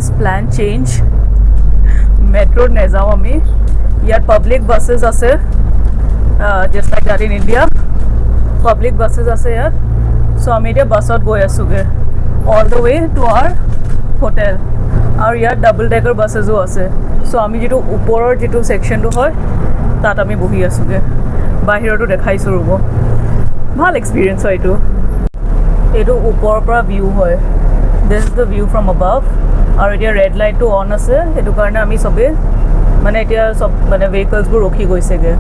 guys, plan change. Metro nezao ami. Here public buses ase, just like that in India. Public buses ase here. So ami etia busot goi asuge all the way to our hotel. Aru here double decker buses o ase. So ami jitu uporor jitu section tu hoy tat ami bohi asuge. Bahiroto dekhaisu rubo. Bhal experience hoy etu. Etu upor pora view hoy. This is the view from above. Aru etia red light to on ase. Etu karone ami sobe মানে এতিয়া সব মানে ভেহিকলছবোৰ ৰখি গৈছেগে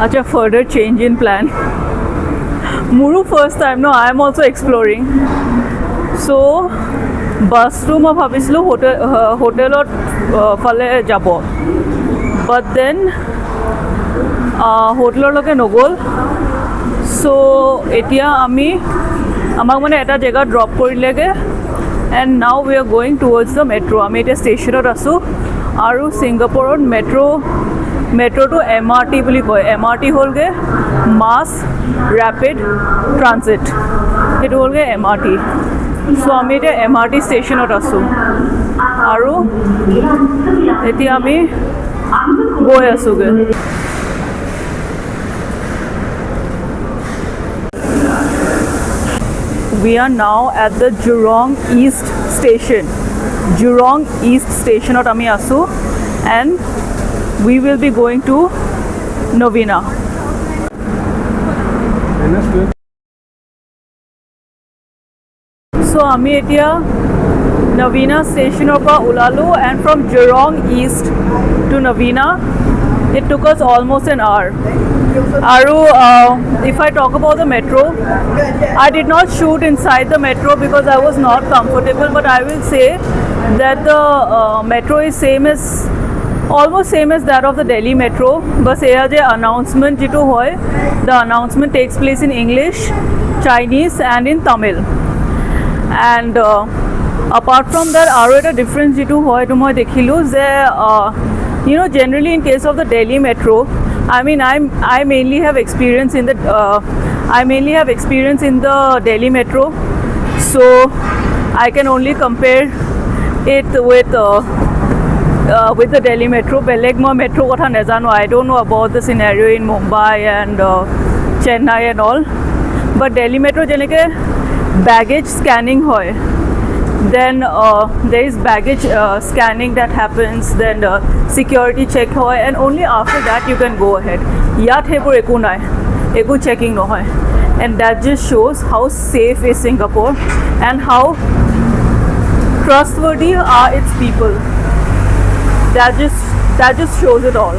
আচ্ছা further change in plan মোৰো first time ন I am also এক্সপ্লোৰিং so বাছটো মই ভাবিছিলোঁ হোটেলত ফালে যাব বাট দেন হোটেললৈকে নগ'ল সো এতিয়া আমাক মানে এটা জেগা ড্ৰপ কৰিলেগে and now we are going towards the metro' আমি এতিয়া ষ্টেচনত আছোঁ আৰু ছিংগাপুৰত মেট্ৰ'টো MRT বুলি কয় MRT হ'লগৈ মাছ ৰেপিড ট্ৰানজিট সেইটো হ'লগৈ MRT সো আমি এতিয়া MRT ষ্টেচনত আছোঁ আৰু এতিয়া আমি গৈ আছোঁগৈ We are now at the Jurong East Station. Jurong East Station at ami asu and we will be going to Novena. So ami etia Novena station opa ulalu and from Jurong East to Novena it took us almost an hour. Aru if I talk about the metro, I did not shoot inside the metro because I was not comfortable, but I will say that the metro is almost same as that of the Delhi metro. Bas eya je announcement jitu hoy, the announcement takes place in English, Chinese and in Tamil. And apart from that aro eta difference jitu hoy to moi dekhilu je generally in case of the Delhi metro, I mean, I mainly have experience in the Delhi metro, so I can only compare it with the Delhi metro. Beleg ma metro kotha nezano. I don't know about the scenario in Mumbai and Chennai and all, but Delhi metro jeneke baggage scanning hoy. Then there is baggage scanning that happens, then security check hoy, and only after that you can go ahead. Yat hebor eku nai, eku checking no hoy, and that just shows how safe is Singapore and how trustworthy are its people. That just shows it all.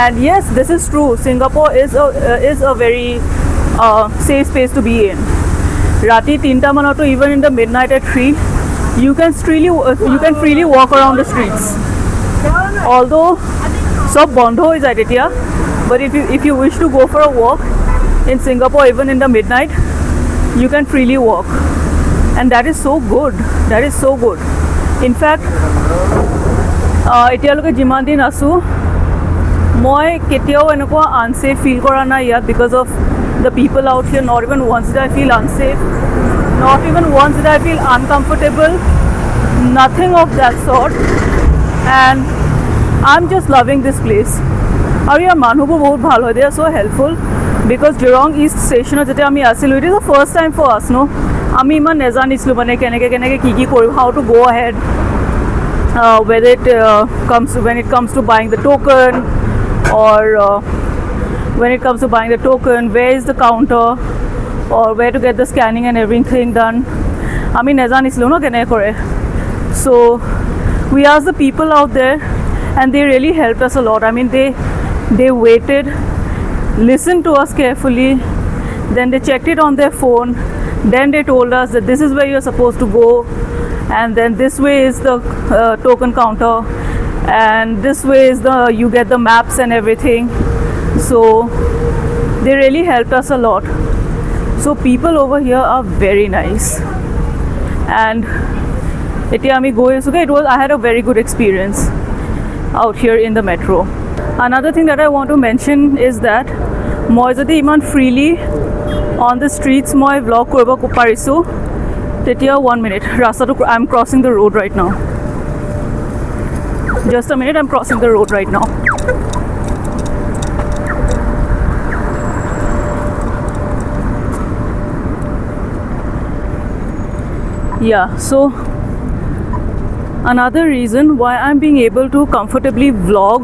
And yes, this is true. Singapore is a very safe space to be in. Rati 3 manato, even in the midnight at 3, you can freely walk around the streets. Although sab bondho is at it, but if you wish to go for a walk in Singapore, even in the midnight, you can freely walk, and that is so good. That is so good. In fact, etialoke jiman din asu, moi ketiao enokwa unsafe feel kora na yat because of the people out here. Not even once did I feel unsafe, not even once did I feel uncomfortable, nothing of that sort, and I'm just loving this place. Aru yaar manubor bahut bhalo, they are so helpful because Jurong East Station jete ami asilu, it is the first time for us, no? Ami iman nezanislu mane keneke ki korib, how to go ahead when it comes to buying the token, or when it comes to buying the token, where is the counter, or where to get the scanning and everything done. Ami nezanislu no keneke kore. So we asked the people out there and they really helped us a lot. I mean, they waited, listened to us carefully, then they checked it on their phone, then they told us that this is where you're supposed to go, and then this way is the token counter, and this way is you get the maps and everything. So they really helped us a lot. So people over here are very nice, and I had a very good experience out here in the metro. Another thing that I want to mention is that মই যদি ইমান freely on the streets মই vlog কৰিব পাৰিছোঁ তেতিয়া 1 minute ৰাস্তাটো I'm crossing the road right now. Just a minute, I'm crossing the road right now. Yeah, so another reason why I'm being able to comfortably vlog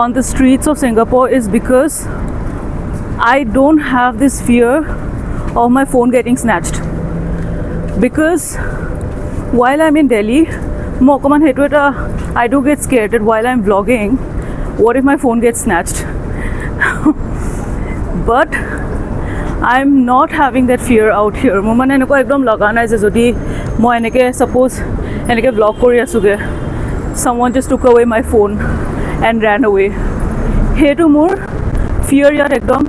on the streets of Singapore is because I don't have this fear of my phone getting snatched. Because while I'm in Delhi, I do get scared that while I'm vlogging, what if my phone gets snatched? But I'm not having that fear out here. মোৰ মানে এনেকুৱা একদম লগা নাই যে যদি মই এনেকৈ suppose এনেকৈ vlog কৰি আছোগে, someone just took away my phone and ran away. সেইটো মোৰ fear ইয়াত একদম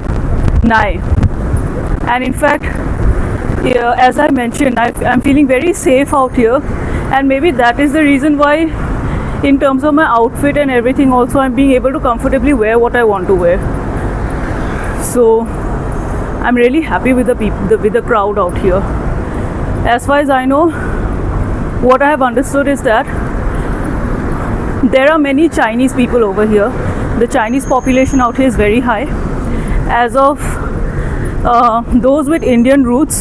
নাই. And in fact, yeah, as I mentioned, I'm feeling very safe out here, and maybe that is the reason why in terms of my outfit and everything also I'm being able to comfortably wear what I want to wear. So I'm really happy with the people, with the crowd out here. As far as I know, what I have understood is that there are many Chinese people over here. The Chinese population out here is very high. As of those with Indian roots,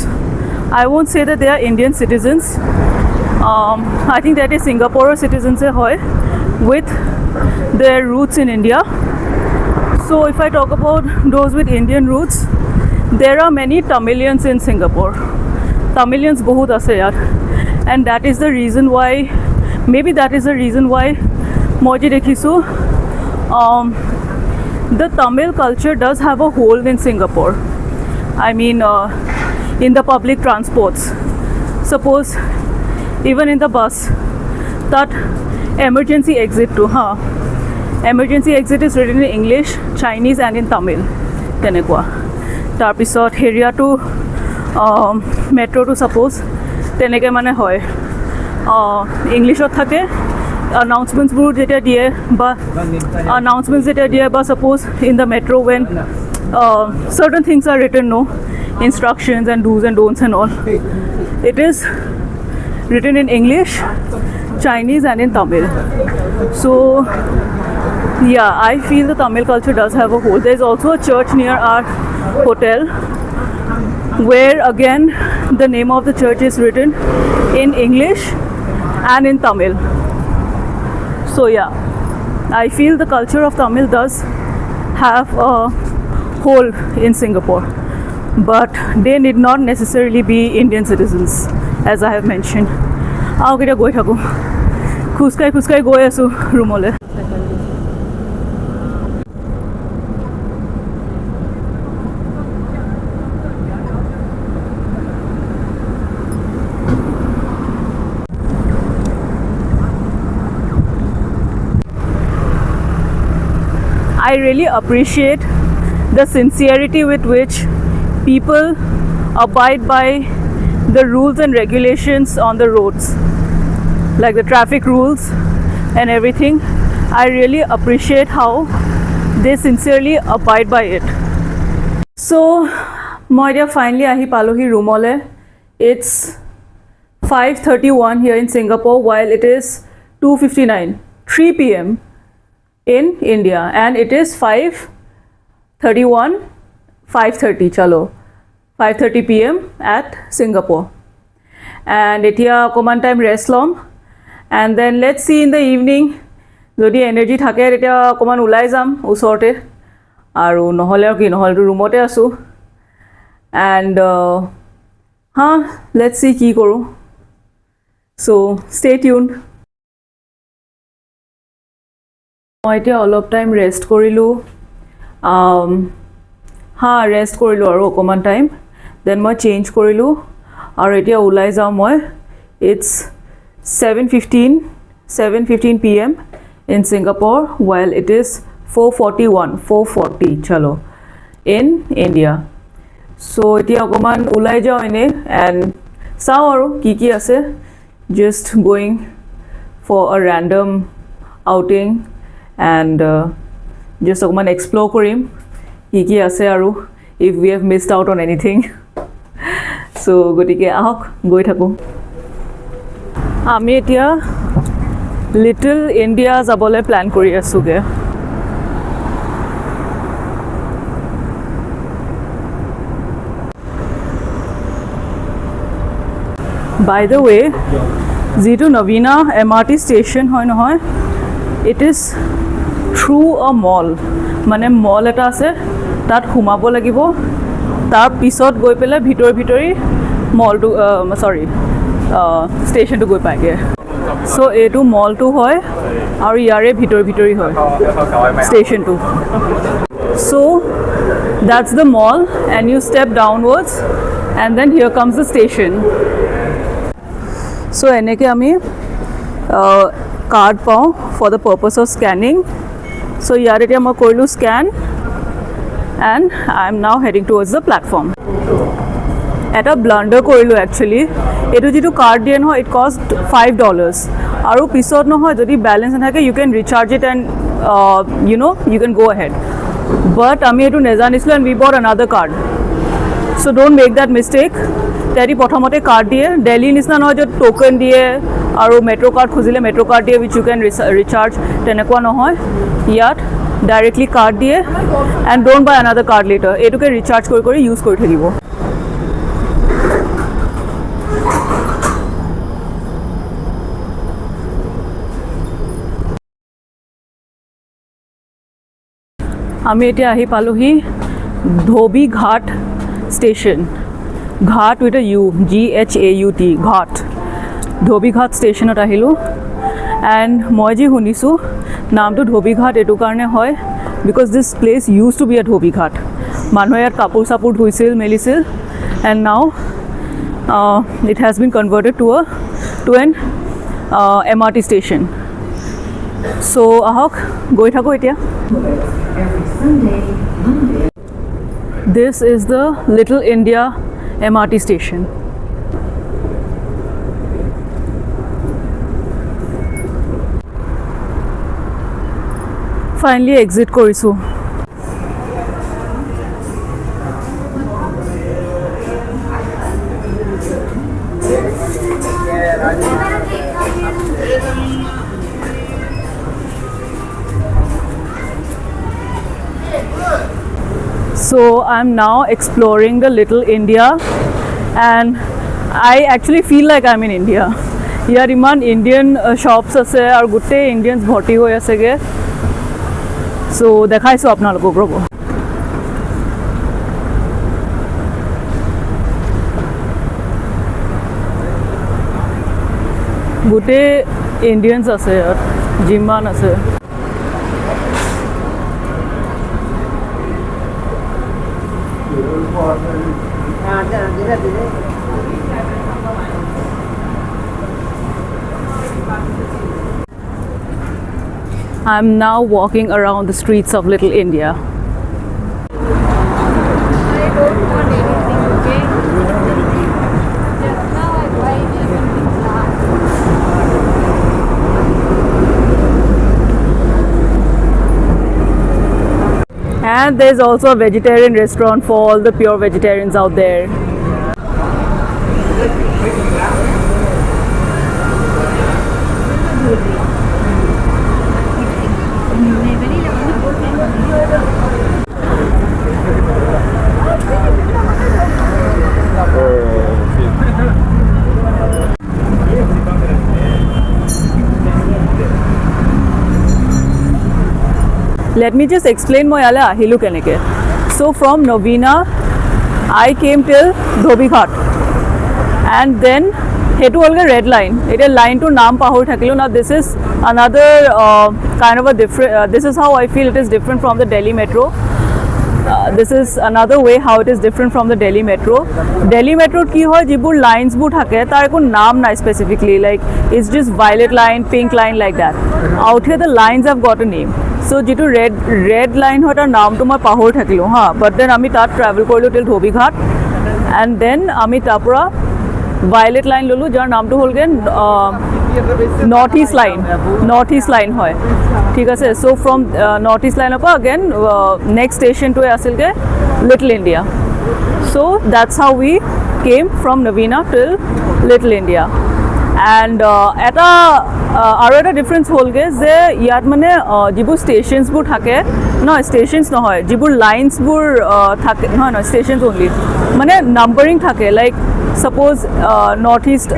I won't say that they are Indian citizens. I think that is Singapore citizens with their roots in India. So if I talk about those with Indian roots, there are many Tamilians in Singapore. Tamilians bahut ase yaar. And that is the reason why, maybe that is the reason why moji dekhisu, the Tamil culture does have a hold in Singapore. I mean, in the public transports. Suppose even in the bus, that emergency exit too, emergency exit is written in English, Chinese and in Tamil. Tenekwa. Tarpisot area to metro to suppose teneke mane hoy. English thake announcements board jeta diye ba announcements jeta diye ba suppose in the metro when certain things are written, no instructions and do's and don'ts and all, it is written in English, Chinese and in Tamil. So yeah, I feel the Tamil culture does have a hold. There's also a church near our hotel where again the name of the church is written in English and in Tamil. So yeah, I feel the culture of Tamil does have a hold in Singapore, but they need not necessarily be Indian citizens, as I have mentioned. I'll get a go thaku khuskai goi asu roomole. I really appreciate the sincerity with which people abide by the rules and regulations on the roads, like the traffic rules and everything. I really appreciate how they sincerely abide by it. So moi finally ahi palohi roomole. It's 5:31 here in Singapore, while it is 2:59, 3 p.m. in India, and it is 5:31, 5:30 chalo 5:30 p.m. at Singapore. And etia common time rest lom, and then let's see in the evening jodi energy thake etia common ulai jam usorte aru nohole ki nohole roomate asu, and let's see ki koru. So stay tuned. মই এতিয়া অলপ time rest কৰিলোঁ, rest কৰিলোঁ আৰু অকণমান time, দেন মই change কৰিলোঁ আৰু এতিয়া ওলাই যাওঁ মই. It's 7:15 p.m. in Singapore, while it is 4:40 chalo in India. So এতিয়া অকণমান ওলাই যাওঁ এনে এণ্ড চাওঁ আৰু কি আছে. Just going for a random outing and just অকণমান এক্সপ্ল'ৰ কৰিম কি কি আছে আৰু if we have missed out on anything চ' গতিকে আহক গৈ থাকোঁ আমি এতিয়া লিটল ইণ্ডিয়া যাবলৈ প্লেন কৰি আছোঁগৈ বাই দ্য ৱে যিটো নবীনা MRT ষ্টেচন হয় নহয় ইট ইজ থ্ৰু আ মল মানে মল এটা আছে তাত সোমাব লাগিব তাৰ পিছত গৈ পেলাই ভিতৰি মলটো ষ্টেচনটো গৈ পায়গৈ চ' এইটো মলটো হয় আৰু ইয়াৰে ভিতৰি হয় ষ্টেচনটো চ' that's the mall and you step downwards and then here comes the station so এনেকৈ আমি কাৰ্ড পাওঁ for the purpose of scanning so ইয়াত এতিয়া মই কৰিলোঁ scan and I am now heading towards the platform এটা ব্লাণ্ডাৰ কৰিলোঁ একচুৱেলি এইটো যিটো কাৰ্ড দিয়ে নহয় ইট কষ্ট $5 আৰু পিছত নহয় যদি বেলেঞ্চ নাথাকে ইউ কেন ৰিচাৰ্জ ইট এণ্ড ইউ কেন গো ahead but আমি এইটো নেজানিছিলোঁ and we bought another card so don't make that mistake তেহেঁতি প্ৰথমতে কাৰ্ড দিয়ে দিল্লীৰ নিচিনা নহয় য'ত টোকেন দিয়ে আৰু মেট্ৰ' কাৰ্ড খুজিলে মেট্ৰ' কাৰ্ড দিয়ে উইচ ইউ কেন ৰিচাৰ্জ তেনেকুৱা নহয় ইয়াত ডাইৰেক্টলি কাৰ্ড দিয়ে and don't buy another card later এইটোকে ৰিচাৰ্জ কৰি ইউজ কৰি থাকিব আমি এতিয়া আহি পালোহি ধোবী ঘাট ষ্টেচন ঘাট উইথ এ ইউ GHAUT ঘাট ধোবী ঘাট ষ্টেচনত আহিলোঁ এণ্ড মই যি শুনিছোঁ নামটো ধোবী ঘাট এইটো কাৰণে হয় because this place used to be a dhobi ghat মানুহে ইয়াত কাপোৰ চাপোৰ ধুইছিল মেলিছিল and now it has been converted to an MRT station so' আহক গৈ থাকোঁ এতিয়া This is the Little India MRT station. Finally exit কৰিছোঁ So I'm now exploring the Little India and I actually feel like I'm in India. Here iman Indian shops ase aru gutte Indians bhorti hoi asege. So dekhaisu apnalokok robo. Gutte Indians ase yaar jiman ase. I'm now walking around the streets of Little India. I don't want anything, okay? Just now I buy everything last. And there's also a vegetarian restaurant for all the pure vegetarians out there. Let me just explain মই ইয়ালৈ আহিলোঁ কেনেকৈ so from Novena I came till Dhobi Ghat and then সেইটো হ'লগৈ red line এতিয়া লাইনটোৰ নাম পাহৰি থাকিলোঁ now this is another kind of a different this is how I feel it is different from the Delhi metro this is another way how it is different from the Delhi metro কি হয় যিবোৰ লাইন্সবোৰ থাকে তাৰ একো নাম নাই specifically like it's just violet line pink line like that out here the lines have got a name so যিটো red line হয় তাৰ নামটো মই পাহৰি থাকিলোঁ হা but then আমি তাত travel কৰিলোঁ till Dhobi Ghat and then আমি তাৰ পৰা violet line ল'লোঁ যাৰ নামটো হ'লগৈ নৰ্থ ইষ্ট লাইন হয় ঠিক আছে চ' ফ্ৰম নৰ্থ ইষ্ট লাইনৰ পৰা আগেন নেক্সট ষ্টেচনটোৱে আছিলগৈ little India so' that's how we came from নবীনা টিল লিটল ইণ্ডিয়া এণ্ড আৰু এটা ডিফাৰেঞ্চ হ'লগৈ যে ইয়াত মানে যিবোৰ ষ্টেচনছবোৰ থাকে নহয় ষ্টেচনছ নহয় যিবোৰ লাইনছবোৰ থাকে নহয় ষ্টেচনছ অনলি মানে নাম্বাৰিং থাকে like suppose north East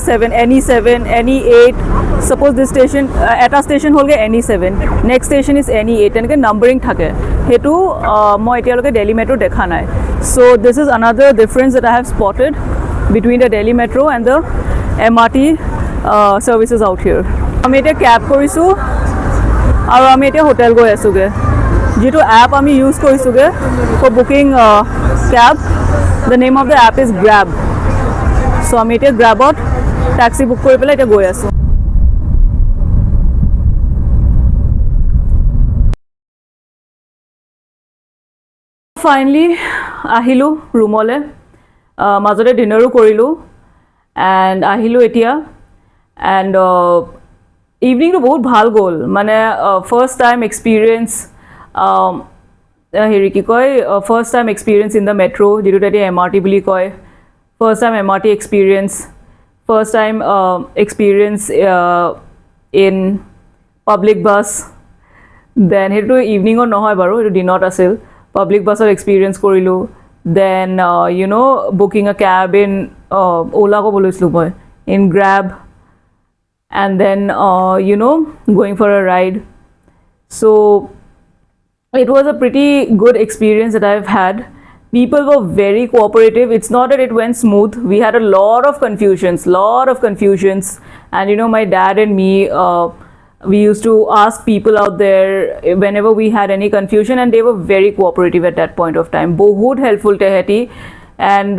7 NE7 NE8 suppose this station এটা ষ্টেচন হ'লগৈ NE7 next station is NE8 তেনেকৈ নাম্বাৰিং থাকে সেইটো মই এতিয়ালৈকে দিল্লী মেট্ৰ' দেখা নাই চ' this is another difference that I have spotted between the Delhi Metro and the MRT services out here. আমি এতিয়া কেব কৰিছোঁ আৰু আমি এতিয়া হোটেল গৈ আছোঁগৈ যিটো এপ আমি ইউজ কৰিছোঁগৈ ফৰ বুকিং কেব the name of the app use grab চ' আমি এতিয়া গ্ৰেবত টেক্সি বুক কৰি পেলাই এতিয়া গৈ আছোঁ ফাইনেলি আহিলোঁ ৰুমলৈ মাজতে ডিনাৰো কৰিলোঁ এণ্ড আহিলোঁ এতিয়া এণ্ড ইভিনিংটো বহুত ভাল গ'ল মানে ফাৰ্ষ্ট টাইম এক্সপিৰিয়েঞ্চ হেৰি কি কয় first time experience in the metro' যিটো এতিয়া MRT বুলি কয় first time MRT experience first time experience in public bus then সেইটো ইভিনিঙত নহয় বাৰু সেইটো দিনত আছিল পাব্লিক বাছত এক্সপিৰিয়েঞ্চ কৰিলোঁ then booking a cab in Ola ko bolislu boy in Grab and then going for a ride so it was a pretty good experience that I've had people were very cooperative it's not that it went smooth we had a lot of confusions and my dad and me we used to ask people out there whenever we had any confusion and they were very cooperative at that point of time bahut helpful tehati and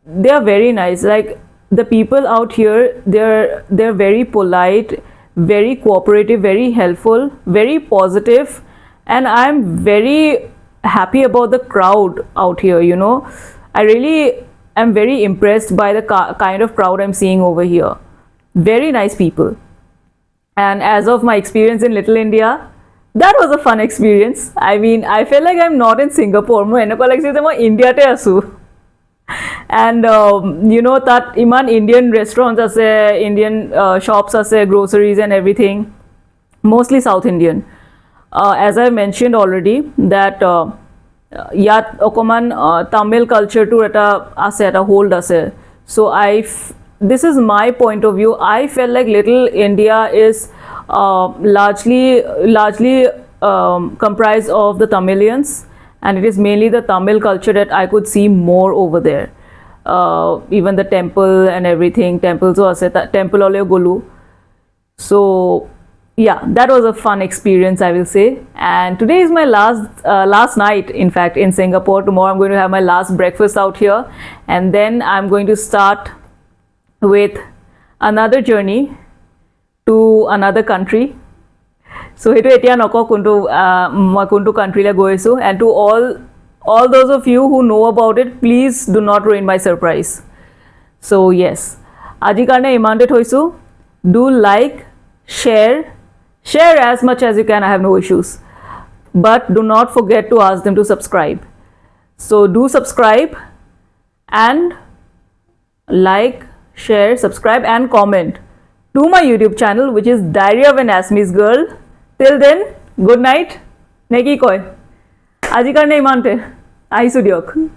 they are very nice like the people out here they're very polite very cooperative very helpful very positive and I'm very happy about the crowd out here I really am very impressed by the kind of crowd I'm seeing over here very nice people and as of my experience in Little India, that was a fun experience. I mean, I felt like I'm not in Singapore. Moi enakwa lagise je moi India te asu. And that iman Indian restaurants ase, Indian shops ase, groceries and everything. Mostly South Indian. As I mentioned already, that yat okoman Tamil culture to eta hold ase. So this is my point of view. I felt like Little India is largely comprised of the Tamilians and it is mainly the Tamil culture that I could see more over there. Even the temple and everything, temples ase temple ole golu. So yeah, that was a fun experience I will say and today is my last night in fact in Singapore. Tomorrow I'm going to have my last breakfast out here and then I'm going to start with another journey to another country so hetu etia noko kuntu moi kuntu country la goisu and to all those of you who know about it please do not ruin my surprise so yes aji karone imante thoisu do like share as much as you can I have no issues but do not forget to ask them to subscribe so do subscribe and like share, subscribe and comment to my YouTube channel which is Diary of an Assamese Girl. Till then, good night. Neki koi. Aji karne imante. Ahisu diok.